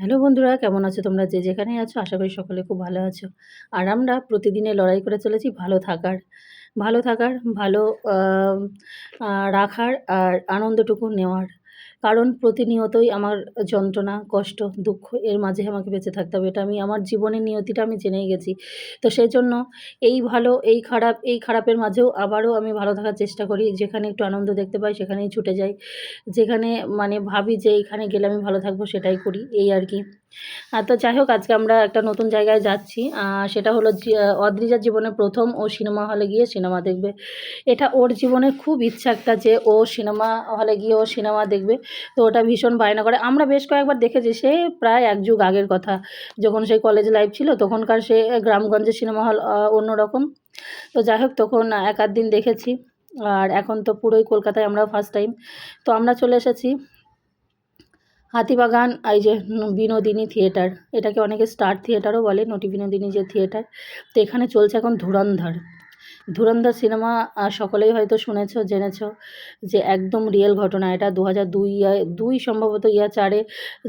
Hello বন্ধুরা, কেমন আছো তোমরা? যে যেখানেই আছো আশা করি সকলে খুব ভালো আছো। আর আমরা প্রতিদিনের লড়াই করে চলেছি ভালো থাকার। ভালো থাকার, ভালো আম রাখার আর আনন্দটুকু নেওয়ার। কারণ প্রতিনিয়তই আমার যন্ত্রণা, কষ্ট, দুঃখ এর মাঝে আমাকে বেঁচে থাকতে হবে। এটা আমি আমার জীবনের নিয়তিটা আমি জেনেই গেছি। তো সেজন্য এই ভালো, এই খারাপ, এই খারাপের মাঝেও আবারও আমি ভালো থাকার চেষ্টা করি। যেখানে একটু আনন্দ দেখতে পাই সেখানেই ছুটে যাই। যেখানে মানে ভাবি যে এইখানে গেলে আমি ভালো থাকবো সেটাই করি, এই আরকি। তো যাই হোক, আজকে আমরা একটা নতুন জায়গায় যাচ্ছি। সেটা হলো অদ্রিজার জীবনে ১ম ও সিনেমা হলে গিয়ে সিনেমা দেখবে। এটা ওর জীবনের খুব ইচ্ছা একটা যে ও সিনেমা হলে গিয়ে ও সিনেমা দেখবে। তো ওটা ভীষণ বায়না করে। আমরা বেশ কয়েকবার দেখেছি, সে প্রায় ১ যুগ আগের কথা। যখন সেই কলেজ লাইফ ছিল তখনকার সে গ্রামগঞ্জের সিনেমা হল অন্যরকম। তো যাই হোক, তখন ১ আধ দিন দেখেছি। আর এখন তো পুরোই কলকাতায় আমরা ফার্স্ট টাইম। তো আমরা চলে এসেছি হাতিবাগান, এই যে বিনোদিনী থিয়েটার। এটাকে অনেকে স্টার থিয়েটারও বলে, নটি বিনোদিনী যে থিয়েটার। তো এখানে চলছে এখন ধুরন্ধর। ধুরন্ধর সিনেমা সকলেই হয়তো শুনেছ, জেনেছ যে একদম রিয়েল ঘটনা এটা। ২০০২ সম্ভবত ৪-এ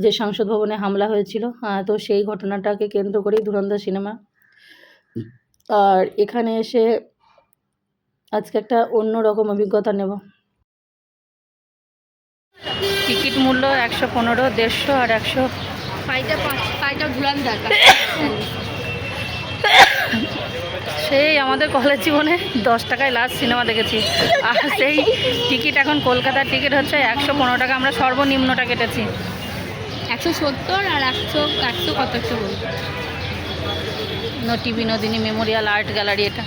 যে সংসদ ভবনে হামলা হয়েছিল, তো সেই ঘটনাটাকে কেন্দ্র করেই ধুরন্ধর সিনেমা। আর এখানে এসে আজকে একটা অন্যরকম অভিজ্ঞতা নেব। টিকিট মূল্য ১১৫, ১৫০ আর ১০০। পাইটা ধুলান্ধার সেই আমাদের কলেজ জীবনে ১০ টাকায় লাস্ট সিনেমা দেখেছি। আর সেই টিকিট এখন কলকাতার টিকিট হচ্ছে ১১৫ টাকা। আমরা সর্বনিম্নটা কেটেছি। ১৭০ আর ১০০ কত একটু বলুন। নটি বিনোদিনী মেমোরিয়াল আর্ট গ্যালারি এটা।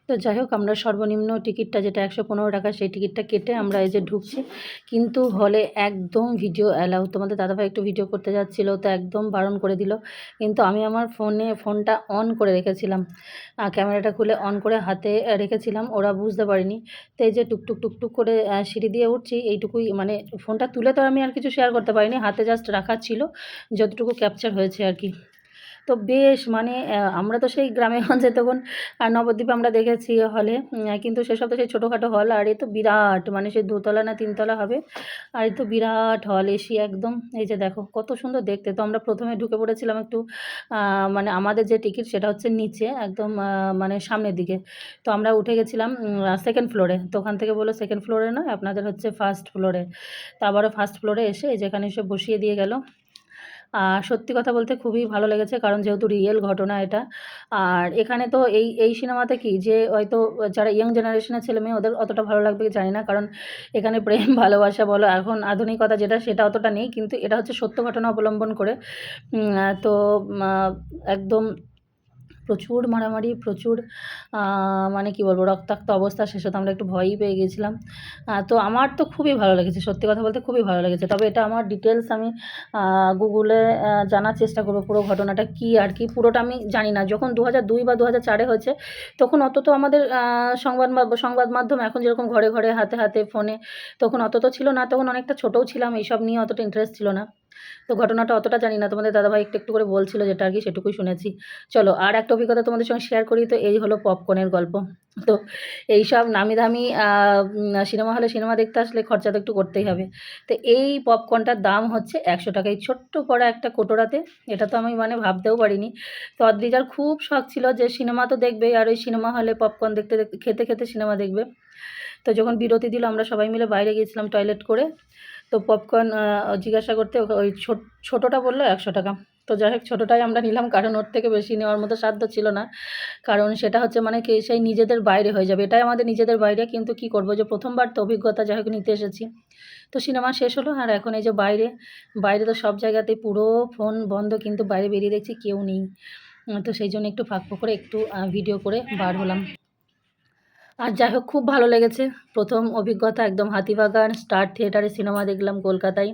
তো যাই হোক, আমরা সর্বনিম্ন টিকিটটা যেটা ১১৫ টাকা, সেই টিকিটটা কেটে আমরা এই যে ঢুকছি। কিন্তু হলে একদম ভিডিও অ্যালাউ। তোমাদের দাদাভাই একটু ভিডিও করতে যাচ্ছিল, তো একদম বারণ করে দিল। কিন্তু আমি আমার ফোনটা অন করে রেখেছিলাম, ক্যামেরাটা খুলে অন করে হাতে রেখেছিলাম। ওরা বুঝতে পারেনি। তো এই যে টুকটুক টুকটুক করে সিঁড়ি দিয়ে উঠছি, এইটুকুই। মানে ফোনটা তুলে তো আমি আর কিছু শেয়ার করতে পারিনি, হাতে জাস্ট রাখা ছিল, যতটুকু ক্যাপচার হয়েছে আর কি। তো বেশ মানে আমরা তো সেই গ্রামে-গঞ্জে তখন নবদ্বীপে আমরা দেখেছি হলে। কিন্তু সেসব তো সেই ছোটোখাটো হল, আর এ তো বিরাট, মানে সেই ২ তলা না ৩ তলা হবে। আর এ তো বিরাট হল, এসি একদম। এই যে দেখো কত সুন্দর দেখতে। তো আমরা ১ম এ ঢুকে পড়েছিলাম একটু, মানে আমাদের যে টিকিট সেটা হচ্ছে নিচে একদম, মানে সামনের দিকে। তো আমরা উঠে গেছিলাম 2nd ফ্লোরে। তো ওখান থেকে বলল 2nd ফ্লোরে নয়, আপনাদের হচ্ছে 1st ফ্লোরে। তো আবারও 1st ফ্লোরে এসে এই যে এখানে এসে বসিয়ে দিয়ে গেল। সত্যি কথা বলতে খুবই ভালো লেগেছে, কারণ যেহেতু রিয়েল ঘটনা এটা। আর এখানে তো এই সিনেমাতে কি যে হয়তো যারা ইয়ং জেনারেশনের ছেলেমেয়ে ওদের অতটা ভালো লাগবে কি জানি না। কারণ এখানে প্রেম ভালোবাসা বলো, এখন আধুনিকতা যেটা সেটা অতটা নেই। কিন্তু এটা হচ্ছে সত্য ঘটনা অবলম্বন করে। তো একদম প্রচুর মারামারি, প্রচুর মানে কি বলবো, রক্তাক্ত অবস্থা। শেষে তো আমরা একটু ভয়ই পেয়ে গেছিলাম। তো আমার তো খুবই ভালো লেগেছে, সত্যি কথা বলতে খুবই ভালো লেগেছে। তবে এটা আমার ডিটেলস আমি গুগলে জানার চেষ্টা করব পুরো ঘটনাটা কী আর কি। পুরোটা আমি জানি না। যখন ২০০২ বা ২০০৪-এ হয়েছে তখন অত তো আমাদের সংবাদ মাধ্যম এখন যেরকম ঘরে, ঘরে, হাতে, হাতে, ফোনে, তখন অত তো ছিল না। তখন অনেকটা ছোটও ছিলাম, এইসব নিয়ে অতটা ইন্টারেস্ট ছিল না। তো ঘটনাটা অতটা জানি না। তোমাদের দাদাভাই একটু, একটু করে বলছিল যেটা আরকি, সেটুকুই শুনেছি। চলো আর একটা অভিজ্ঞতা তোমাদের সঙ্গে শেয়ার করি। তো এই হলো পপকর্নের গল্প। তো এইসব নামি দামি সিনেমা হলে সিনেমা দেখতে আসলে খরচা তো একটু করতেই হবে। তো এই পপকর্নটার দাম হচ্ছে ১০০ টাকা। এই ছোট্ট পড়া একটা কোটোরাতে। এটা তো আমি মানে ভাবতেও পারিনি। তো অদ্রিজার খুব শখ ছিল যে সিনেমা তো দেখবেই, আর ওই সিনেমা হলে পপকর্ন দেখতে, দেখতে, খেতে, খেতে সিনেমা দেখবে। তো যখন বিরতি দিল আমরা সবাই মিলে বাইরে গিয়েছিলাম টয়লেট করে। তো পপকর্ন জিজ্ঞাসা করতে ওই ছোটোটা বলল ১০০ টাকা। তো যাই হোক, ছোটোটাই আমরা নিলাম, কারণ ওর থেকে বেশি নেওয়ার মতো সাধ্য ছিল না। কারণ সেটা হচ্ছে মানে কি সেই নিজেদের বাইরে হয়ে যাবে। এটাই আমাদের নিজেদের বাইরে, কিন্তু কি করব, যে ১ম বার তো অভিজ্ঞতা যাই হোক নিতে এসেছি। তো সিনেমা শেষ হলো, আর এখন এই যে বাইরে তো সব জায়গাতেই পুরো ফোন বন্ধ, কিন্তু বাইরে বেরিয়ে দেখছি কেউ নেই। তো সেই জন্য একটু ফাঁক করে একটু ভিডিও করে বার হলাম। আর যাই হোক, খুব ভালো লেগেছে। ১ম অভিজ্ঞতা একদম হাতিবাগান স্টার থিয়েটারে সিনেমা দেখলাম কলকাতায়।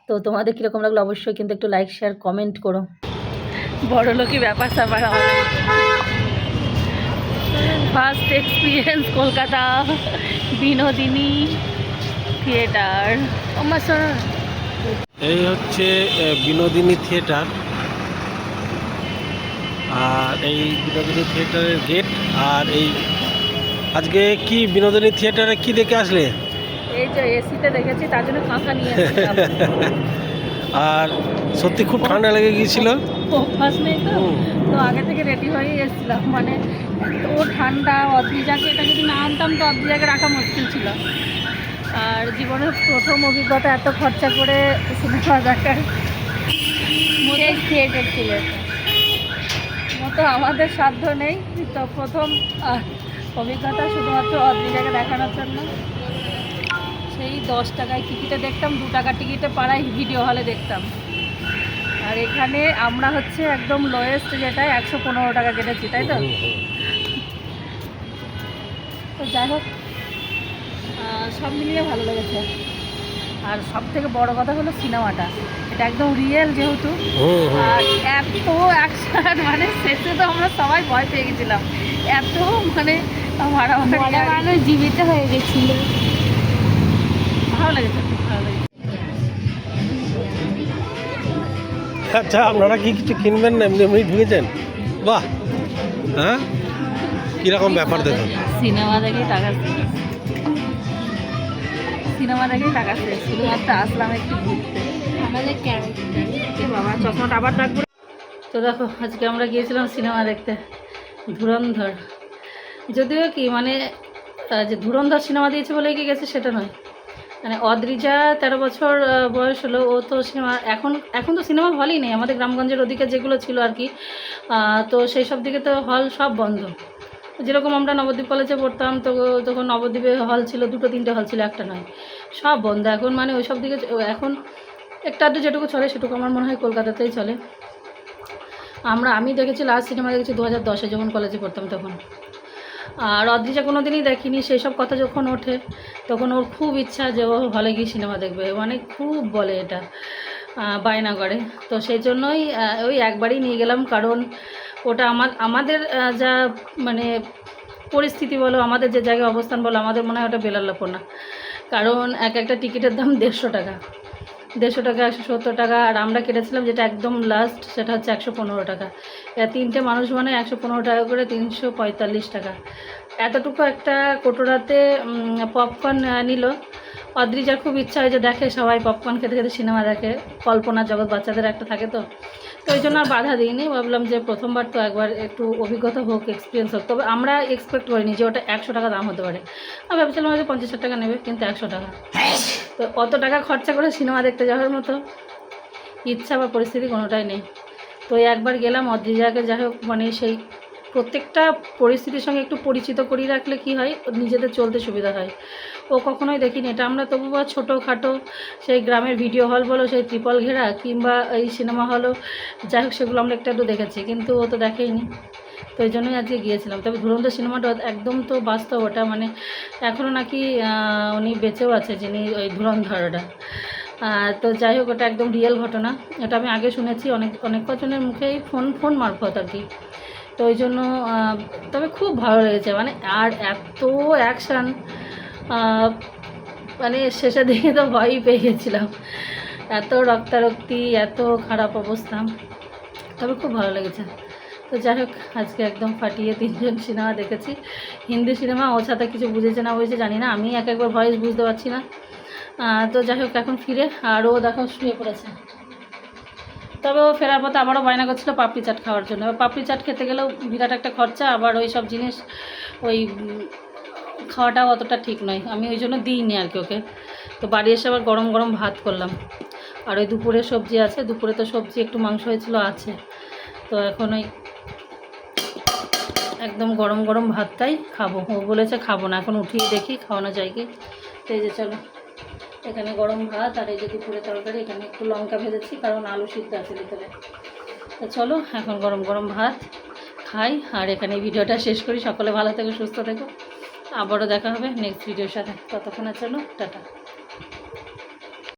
তো তোমাদের কীরকম লাগলো অবশ্যই কিন্তু একটু লাইক, শেয়ার, কমেন্ট করো। বড়লোকি ব্যাপার-স্যাপার হবে। First experience Kolkata Binodini theatre. এই হচ্ছে বিনোদিনী থিয়েটার। আর এই বিনোদিনী থিয়েটারের গেট, আর এই আজকে কি বিনোদিনী থিয়েটারে কি দেখে আসলে? এই যে এসিতে দেখেছি, তার জন্য কাঁথা নিয়ে এসেছিলাম। আর সত্যি খুব ঠান্ডা লেগে গিয়েছিল। অভ্যাস নেই তো, হুম। তো আগে থেকে রেডি হয়েই এসেছিলাম। মানে এত ঠান্ডা, অদ্রিজাকে এটা যদি না আনতাম তো অদ্রিজাকে রাখা মুশকিল ছিল। আর জীবনের প্রথম অভিজ্ঞতা এত খরচা করে সিনেমা দেখার সেই থিয়েটার ছিল এটা। মতো আমাদের সাধ্য নেই। তো প্রথম অভিজ্ঞতা শুধুমাত্র অদ্রিজাকে দেখানোর জন্য। সেই 10 টাকায় টিকিটে দেখতাম, 2 টাকার টিকিটে পাড়ায় ভিডিও হলে দেখতাম। আর এখানে আমরা হচ্ছে একদম লোয়েস্ট, যেটা 115 টাকা কেটেছি, তাই তো? তো যাই হোক, সব মিলিয়ে ভালো লেগেছে। আর সব থেকে বড় কথা হলো সিনেমাটা, এটা একদম রিয়েল যেহেতু। আর এত অ্যাকশন, মানে শেষে তো আমরা সবাই ভয় পেয়ে গেছিলাম, এত মানে মরা মানুষ জীবিত হয়ে গেছিল। ভালো লেগেছে, খুব ভালো লেগেছে। আচ্ছা, আপনারা কি কিছু কিনবেন না, এমনি এমনি ঢুকেছেন? বাহ, হ্যাঁ, কীরকম ব্যাপার দেখুন। সিনেমা দেখেই টাকা শেষ, সিনেমা দেখেই টাকা শেষ। শুধুমাত্র আসলাম একটু ঘুরতে। আমাদের ক্যারেক্টার বাবা চশমাটা আবার রাখবো। তো দেখো, আজকে আমরা গিয়েছিলাম সিনেমা দেখতে ধুরন্ধর। যদিও কি মানে যে ধুরন্ধর সিনেমা দিয়েছে বলে কি গেছে সেটা নয়। মানে অদ্রিজা 13 বছর বয়স হলো, ও তো সিনেমা এখন তো সিনেমা হলই নেই আমাদের গ্রামগঞ্জের ওদিকে যেগুলো ছিল আর কি। তো সেই সব দিকে তো হল সব বন্ধ। যেরকম আমরা নবদ্বীপ কলেজে পড়তাম তো তখন নবদ্বীপে হল ছিল, 2-3টে হল ছিল, একটা নয়, সব বন্ধ এখন। মানে ওই সব দিকে এখন একটা আধটু যেটুকু চলে সেটুকু আমার মনে হয় কলকাতাতেই চলে। আমি দেখেছি, লাস্ট সিনেমা দেখেছি 2010-এ, যখন কলেজে পড়তাম তখন। আর অদ্রিজা কোনো দিনই দেখিনি। সেই সব কথা যখন ওঠে তখন ওর খুব ইচ্ছা যে ও হলে গিয়ে সিনেমা দেখবে, মানে খুব বলে এটা, বায়না করে। তো সেই জন্যই ওই একবারই নিয়ে গেলাম, কারণ ওটা আমাদের যা মানে পরিস্থিতি বলো, আমাদের যে জায়গায় অবস্থান বলো, আমাদের মনে হয় ওটা বেলাল্লাপো না। কারণ একটা টিকিটের দাম 150 টাকা, 150 টাকা, 170 টাকা। আর আমরা কেটেছিলাম যেটা একদম লাস্ট, সেটা হচ্ছে 115 টাকা। 3টে মানুষ মানে 115 টাকা করে 345 টাকা। এতটুকু একটা কোটোরাতে পপকর্ন নিল। অদ্রিজার খুব ইচ্ছা হয় যে দেখে সবাই পপকর্ন খেতে খেতে সিনেমা দেখে, কল্পনা জগৎ বাচ্চাদের একটা থাকে। তো ওই জন্য আর বাধা দিইনি, ভাবলাম যে প্রথমবার তো একবার একটু অভিজ্ঞতা হোক, এক্সপিরিয়েন্স হোক। তবে আমরা এক্সপেক্ট করিনি যে ওটা 100 টাকা দাম হতে পারে। আমি ভাবছিলাম হয়তো 50 টাকা নেবে, কিন্তু 100 টাকা। তো অত টাকা খরচা করে সিনেমা দেখতে যাওয়ার মতো ইচ্ছা বা পরিস্থিতি কোনোটাই নেই। তো একবার গেলাম অদ্রিজাকে, যাই হোক মানে সেই প্রত্যেকটা পরিস্থিতির সঙ্গে একটু পরিচিত করিয়ে রাখলে কি হয়, নিজেদের চলতে সুবিধা হয়। ও কখনোই দেখিনি এটা। আমরা তবুও ছোটোখাটো সেই গ্রামের ভিডিও হল বলো, সেই ত্রিপল ঘেরা কিংবা এই সিনেমা হলও, যাই হোক সেগুলো আমরা একটু দেখেছি, কিন্তু ও তো দেখেইনি। তো এই জন্যই আজকে গিয়েছিলাম। তবে ধুরন্ধর সিনেমাটা একদম তো বাস্তব ওটা, মানে এখনও নাকি উনি বেঁচেও আছে, যিনি ওই ধুরন্ধরটা। তো যাই হোক, ওটা একদম রিয়েল ঘটনা। এটা আমি আগে শুনেছি অনেক কজনের মুখেই, ফোন মারফত আর কি। তো ওই জন্য তবে খুব ভালো লেগেছে, মানে আর এত অ্যাকশান, মানে শেষের দিকে তো ভয়ই পেয়ে গেছিলাম, এত রক্তারক্তি, এত খারাপ অবস্থা। তবে খুব ভালো লেগেছে। তো যাই হোক, আজকে একদম ফাটিয়ে 3জন সিনেমা দেখেছি। হিন্দি সিনেমা, ও সাথে কিছু বুঝেছে না বুঝেছে জানি না, আমি একবার ভয়েস বুঝতে পারছি না। তো যাই হোক, এখন ফিরে আর ও দেখো শুয়ে পড়েছে। তবে ও ফেরার পথে আবারও বায়না করছিল পাপড়ি চাট খাওয়ার জন্য। পাপড়ি চাট খেতে গেলেও বিরাট একটা খরচা, আবার ওই সব জিনিস ওই খাওয়াটাও অতটা ঠিক নয়, আমি ওই জন্য দিইনি আর কি ওকে। তো বাড়ি এসে আবার গরম গরম ভাত করলাম। আর ওই দুপুরে সবজি আছে, দুপুরে তো সবজি একটু মাংস হয়েছিল আছে। তো এখন ওই একদম গরম গরম ভাতটাই খাবো। ও বলেছে খাবো না, এখন উঠিয়ে দেখি খাওয়ানো যায় কি। তো এই যে চলো, এখানে গরম ভাত, আর এই যে দুপুরে তরকারি, এখানে একটু লঙ্কা ভেজেছি কারণ আলু সিদ্ধ আছে ভিতরে। তো চলো এখন গরম গরম ভাত খাই, আর এখানে ভিডিওটা শেষ করি। সকলে ভালো থেকো, সুস্থ থেকো, আবারও দেখা হবে নেক্সট ভিডিওর সাথে। ততক্ষণে চলো টাটা।